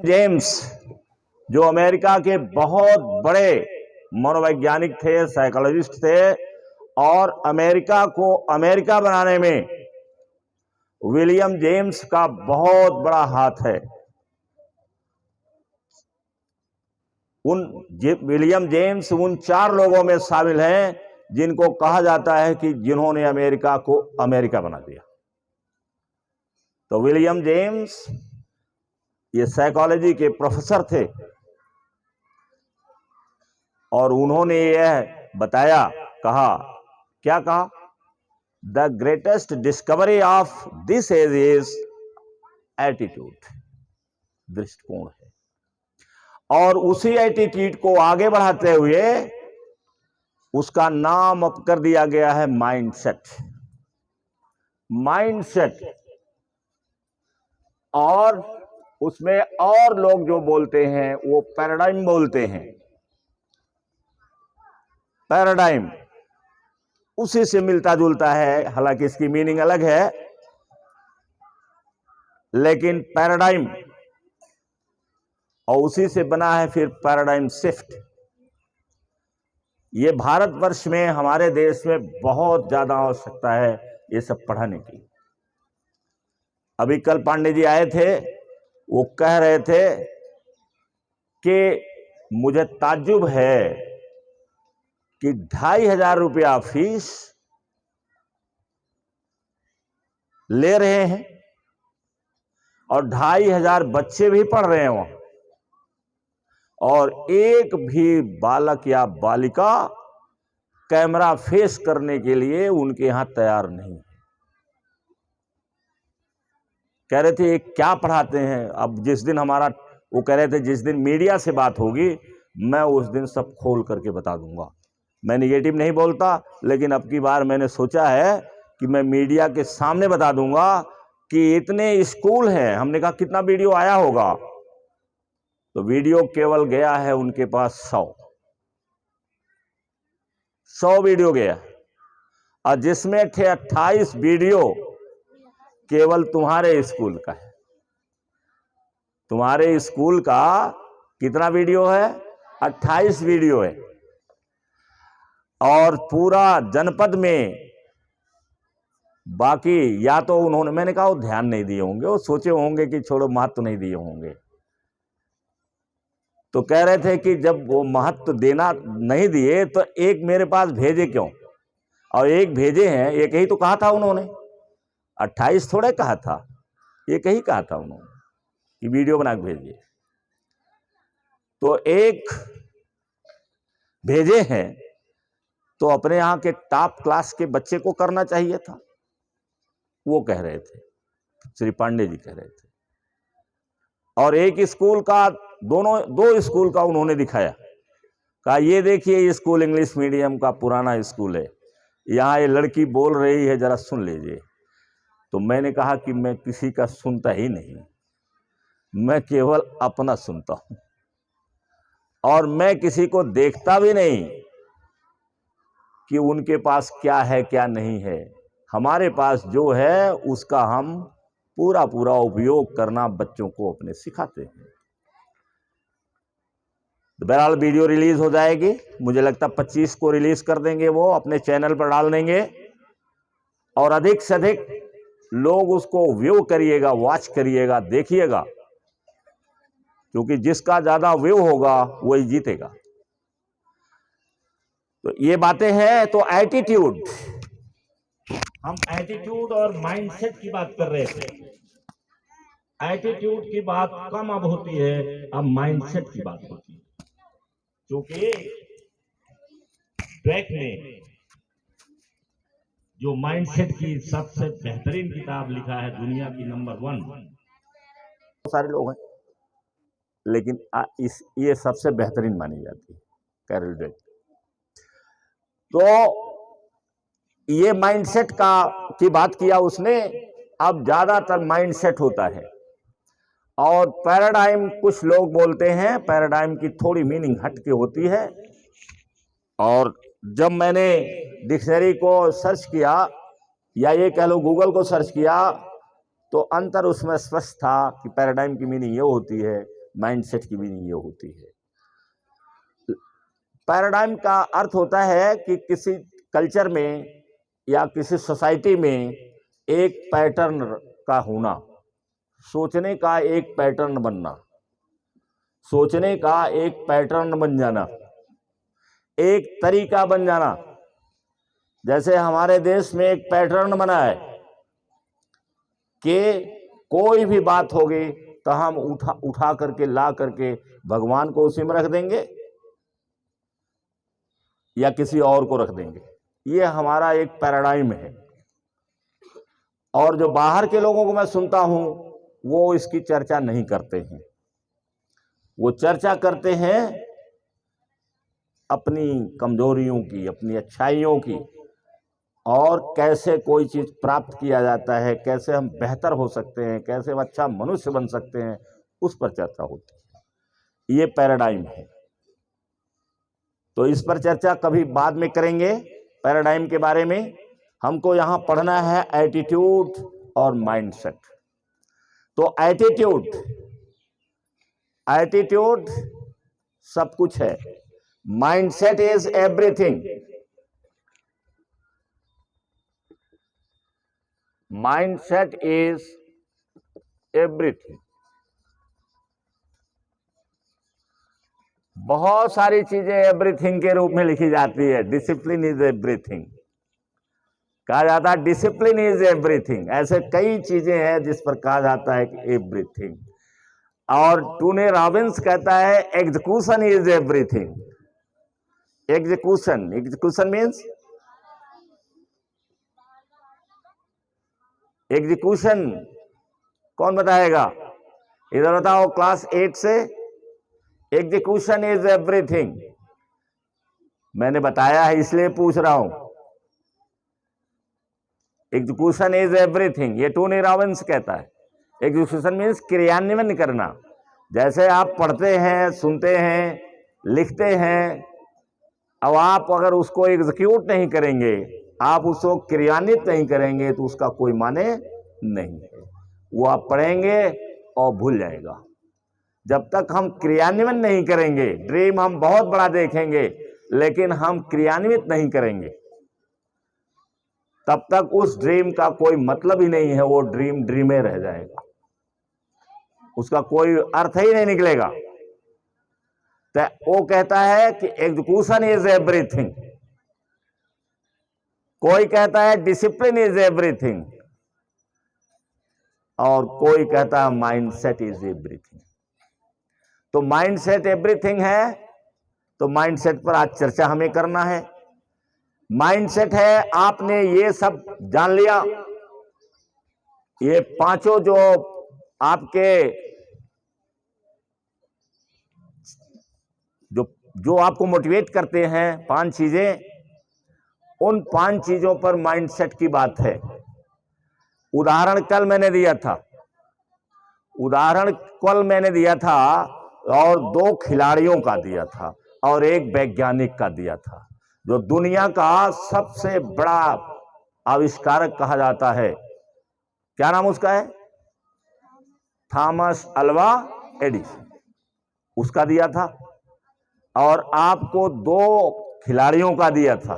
James जो America के बहुत बड़े मनोवैज्ञानिक थे, साइकोलॉजिस्ट थे, और अमेरिका को अमेरिका बनाने में विलियम जेम्स का बहुत बड़ा हाथ है। विलियम जेम्स उन 4 लोगों में शामिल हैं जिनको कहा जाता है कि जिन्होंने अमेरिका को अमेरिका बना दिया। तो विलियम जेम्स ये साइकोलॉजी के प्रोफेसर थे और उन्होंने यह बताया, क्या कहा? The greatest discovery of this age is attitude, दृष्टिकोण है। और उसी एटीट्यूड को आगे बढ़ाते हुए उसका नाम अब कर दिया गया है माइंडसेट। माइंडसेट, और उसमें और लोग जो बोलते हैं वो पैराडाइम बोलते हैं। पैराडाइम उसी से मिलता जुलता है, हालांकि इसकी मीनिंग अलग है, लेकिन पैराडाइम, और उसी से बना है फिर पैराडाइम शिफ्ट। ये भारतवर्ष में, हमारे देश में बहुत ज्यादा आवश्यकता है ये सब पढ़ाने की। अभी कल पांडे जी आए थे, वो कह रहे थे कि मुझे ताज्जुब है कि 2,500 रुपया फीस ले रहे हैं और 2,500 बच्चे भी पढ़ रहे हैं वहां, और एक भी बालक या बालिका कैमरा फेस करने के लिए उनके यहां तैयार नहीं है। कह रहे थे ये क्या पढ़ाते हैं। अब जिस दिन हमारा, वो कह रहे थे जिस दिन मीडिया से बात होगी मैं उस दिन सब खोल करके बता दूंगा। मैं निगेटिव नहीं बोलता, लेकिन अब की बार मैंने सोचा है कि मैं मीडिया के सामने बता दूंगा कि इतने स्कूल हैं। हमने कहा कितना वीडियो आया होगा, तो वीडियो केवल गया है उनके पास 100 वीडियो गया, और जिसमें थे 28 वीडियो केवल तुम्हारे स्कूल का है। तुम्हारे स्कूल का कितना वीडियो है? 28 वीडियो है, और पूरा जनपद में बाकी, या तो उन्होंने, मैंने कहा वो ध्यान नहीं दिए होंगे, वो सोचे होंगे कि छोड़ो, महत्व नहीं दिए होंगे। तो कह रहे थे कि जब वो महत्व देना नहीं दिए तो एक मेरे पास भेजे क्यों, और एक भेजे हैं, एक ही तो कहा था उन्होंने, 28 थोड़े कहा था, एक ही कहा था उन्होंने कि वीडियो बना के भेजिए। तो एक भेजे हैं, तो अपने यहाँ के टॉप क्लास के बच्चे को करना चाहिए था, वो कह रहे थे, श्री पांडे जी कह रहे थे। और एक स्कूल का, दो स्कूल का उन्होंने दिखाया, कहा ये देखिए ये स्कूल इंग्लिश मीडियम का पुराना स्कूल है, यहाँ ये लड़की बोल रही है, जरा सुन लीजिए। तो मैंने कहा कि मैं किसी का सुनता ही नहीं, मैं केवल अपना सुनता हूं, और मैं किसी को देखता भी नहीं कि उनके पास क्या है क्या नहीं है। हमारे पास जो है उसका हम पूरा उपयोग करना बच्चों को अपने सिखाते हैं। तो बहरहाल वीडियो रिलीज हो जाएगी, मुझे लगता 25 को रिलीज कर देंगे, वो अपने चैनल पर डाल देंगे, और अधिक से अधिक लोग उसको व्यू करिएगा, वॉच करिएगा, देखिएगा, क्योंकि जिसका ज्यादा व्यू होगा वही जीतेगा। तो ये बातें हैं। तो एटीट्यूड, हम एटीट्यूड और माइंडसेट की बात कर रहे थे। एटीट्यूड की बात कम अब होती है, अब माइंडसेट की बात होती है, क्योंकि ड्वेक ने जो माइंडसेट की सबसे बेहतरीन किताब लिखा है, दुनिया की नंबर 1, बहुत सारे लोग हैं, लेकिन ये सबसे बेहतरीन मानी जाती है, कैरल ड्वेक। तो ये माइंडसेट की बात किया उसने। अब ज्यादातर माइंडसेट होता है, और पैराडाइम कुछ लोग बोलते हैं, पैराडाइम की थोड़ी मीनिंग हट के होती है। और जब मैंने डिक्शनरी को सर्च किया, या ये कह लो गूगल को सर्च किया, तो अंतर उसमें स्पष्ट था कि पैराडाइम की मीनिंग ये होती है, माइंडसेट की मीनिंग ये होती है। पैराडाइम का अर्थ होता है कि किसी कल्चर में या किसी सोसाइटी में एक पैटर्न का होना, सोचने का एक पैटर्न बनना, सोचने का एक पैटर्न बन जाना, एक तरीका बन जाना। जैसे हमारे देश में एक पैटर्न बना है कि कोई भी बात होगी तो हम उठा करके ला करके भगवान को उसी में रख देंगे या किसी और को रख देंगे। ये हमारा एक पैराडाइम है। और जो बाहर के लोगों को मैं सुनता हूं वो इसकी चर्चा नहीं करते हैं। वो चर्चा करते हैं अपनी कमजोरियों की, अपनी अच्छाइयों की, और कैसे कोई चीज प्राप्त किया जाता है, कैसे हम बेहतर हो सकते हैं, कैसे हम अच्छा मनुष्य बन सकते हैं, उस पर चर्चा होती है। ये पैराडाइम है। तो इस पर चर्चा कभी बाद में करेंगे। पैराडाइम के बारे में हमको यहां पढ़ना है एटीट्यूड और माइंडसेट। तो एटीट्यूड सब कुछ है, mindset is everything. Mindset is everything. बहुत सारी चीजें एवरीथिंग के रूप में लिखी जाती है। डिसिप्लिन इज एवरीथिंग कहा जाता है, डिसिप्लिन इज एवरीथिंग। ऐसे कई चीजें हैं जिस पर कहा जाता है कि एवरीथिंग। और टोनी रॉबिन्स कहता है execution is everything. Execution means, execution कौन बताएगा? इधर बताओ क्लास 8 से। एग्जीक्यूशन इज एवरीथिंग मैंने बताया है, इसलिए पूछ रहा हूं। एग्जीक्यूशन इज एवरीथिंग, ये टोनी रॉबिन्स कहता है। एग्जीक्यूशन मीन्स क्रियान्वयन करना। जैसे आप पढ़ते हैं, सुनते हैं, लिखते हैं, अब आप अगर उसको एग्जीक्यूट नहीं करेंगे, आप उसको क्रियान्वित नहीं करेंगे, तो उसका कोई माने नहीं है। वो आप पढ़ेंगे और भूल जाएगा। जब तक हम क्रियान्वयन नहीं करेंगे, ड्रीम हम बहुत बड़ा देखेंगे लेकिन हम क्रियान्वित नहीं करेंगे, तब तक उस ड्रीम का कोई मतलब ही नहीं है। वो ड्रीम में रह जाएगा, उसका कोई अर्थ ही नहीं निकलेगा। तो वो कहता है कि एग्जीक्यूशन इज एवरीथिंग। कोई कहता है डिसिप्लिन इज एवरीथिंग, और कोई कहता है माइंडसेट इज एवरीथिंग। तो माइंडसेट एवरीथिंग है, तो माइंडसेट पर आज चर्चा हमें करना है। माइंडसेट है, आपने ये सब जान लिया, ये पांचों जो आपके जो आपको मोटिवेट करते हैं, 5 चीजें, उन 5 चीजों पर माइंडसेट की बात है। उदाहरण कल मैंने दिया था और 2 खिलाड़ियों का दिया था और एक वैज्ञानिक का दिया था, जो दुनिया का सबसे बड़ा आविष्कारक कहा जाता है। क्या नाम उसका है? थॉमस अल्वा एडिसन, उसका दिया था। और आपको 2 खिलाड़ियों का दिया था।